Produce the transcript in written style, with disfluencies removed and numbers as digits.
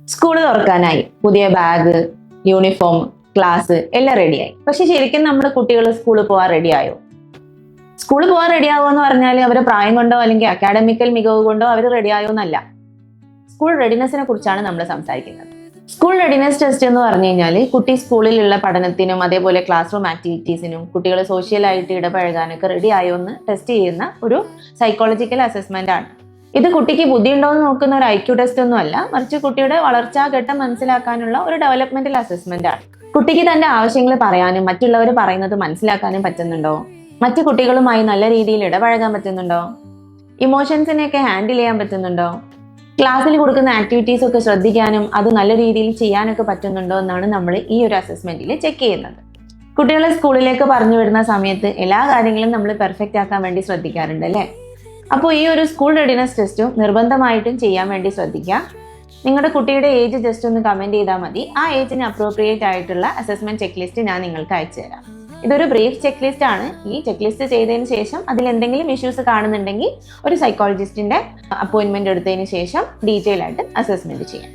School തുറക്കാനായി പുതിയ bag, uniform, class എല്ലാം റെഡിയായി. പക്ഷെ ശരിക്കും നമ്മുടെ കുട്ടികൾ സ്കൂളിൽ പോകാൻ റെഡിയായോ? സ്കൂളിൽ പോകാൻ റെഡിയാവോ എന്ന് പറഞ്ഞാൽ അവരെ പ്രായം കൊണ്ടോ അല്ലെങ്കിൽ അക്കാഡമിക്കൽ മികവ് കൊണ്ടോ അവർ റെഡിയായോ എന്നല്ല. സ്കൂൾ റെഡിനെസ്സിനെ കുറിച്ചാണ് നമ്മൾ സംസാരിക്കുന്നത്. സ്കൂൾ റെഡിനെസ് ടെസ്റ്റ് എന്ന് പറഞ്ഞു കഴിഞ്ഞാൽ കുട്ടി സ്കൂളിലുള്ള പഠനത്തിനും അതേപോലെ ക്ലാസ് റൂം ആക്ടിവിറ്റീസിനും കുട്ടികൾ സോഷ്യലായിട്ട് ഇടപഴകാനൊക്കെ റെഡി ആയോ എന്ന് ടെസ്റ്റ് ചെയ്യുന്ന ഒരു സൈക്കോളജിക്കൽ അസസ്മെന്റ് ആണ്. ഇത് കുട്ടിക്ക് ബുദ്ധിയുണ്ടോ എന്ന് നോക്കുന്ന ഒരു IQ ടെസ്റ്റ് ഒന്നും അല്ല, മറിച്ച് കുട്ടിയുടെ വളർച്ചാ ഘട്ടം മനസ്സിലാക്കാനുള്ള ഒരു ഡെവലപ്മെന്റൽ അസസ്മെന്റ് ആണ്. കുട്ടിക്ക് തന്റെ ആവശ്യങ്ങൾ പറയാനും മറ്റുള്ളവർ പറയുന്നത് മനസ്സിലാക്കാനും പറ്റുന്നുണ്ടോ? മറ്റു കുട്ടികളുമായി നല്ല രീതിയിൽ ഇടപഴകാൻ പറ്റുന്നുണ്ടോ? ഇമോഷൻസിനെയൊക്കെ ഹാൻഡിൽ ചെയ്യാൻ പറ്റുന്നുണ്ടോ? ക്ലാസ്സിൽ കൊടുക്കുന്ന ആക്ടിവിറ്റീസ് ഒക്കെ ശ്രദ്ധിക്കാനും അത് നല്ല രീതിയിൽ ചെയ്യാനൊക്കെ പറ്റുന്നുണ്ടോ എന്നാണ് നമ്മൾ ഈ ഒരു അസസ്മെന്റിൽ ചെക്ക് ചെയ്യുന്നത്. കുട്ടികളെ സ്കൂളിലേക്ക് പറഞ്ഞു വിടുന്ന സമയത്ത് എല്ലാ കാര്യങ്ങളും നമ്മൾ പെർഫെക്റ്റ് ആക്കാൻ വേണ്ടി ശ്രദ്ധിക്കാറുണ്ട് അല്ലേ? അപ്പോൾ ഈ ഒരു സ്കൂൾ റെഡിനെസ് ടെസ്റ്റും നിർബന്ധമായിട്ടും ചെയ്യാൻ വേണ്ടി ശ്രദ്ധിക്കുക. നിങ്ങളുടെ കുട്ടിയുടെ ഏജ് ജസ്റ്റ് ഒന്ന് കമൻറ്റ് ചെയ്താൽ മതി. ആ ഏജിന് അപ്രോപ്രിയേറ്റ് ആയിട്ടുള്ള അസസ്മെന്റ് ചെക്ക് ലിസ്റ്റ് ഞാൻ നിങ്ങൾക്ക് അയച്ചു തരാം. ഇതൊരു ബ്രീഫ് ചെക്ക് ലിസ്റ്റ് ആണ്. ഈ ചെക്ക് ലിസ്റ്റ് ചെയ്തതിന് ശേഷം അതിൽ എന്തെങ്കിലും ഇഷ്യൂസ് കാണുന്നുണ്ടെങ്കിൽ ഒരു സൈക്കോളജിസ്റ്റിന്റെ അപ്പോയിന്റ്മെന്റ് എടുത്തതിന് ശേഷം ഡീറ്റെയിൽ ആയിട്ട് അസസ്മെന്റ് ചെയ്യാം.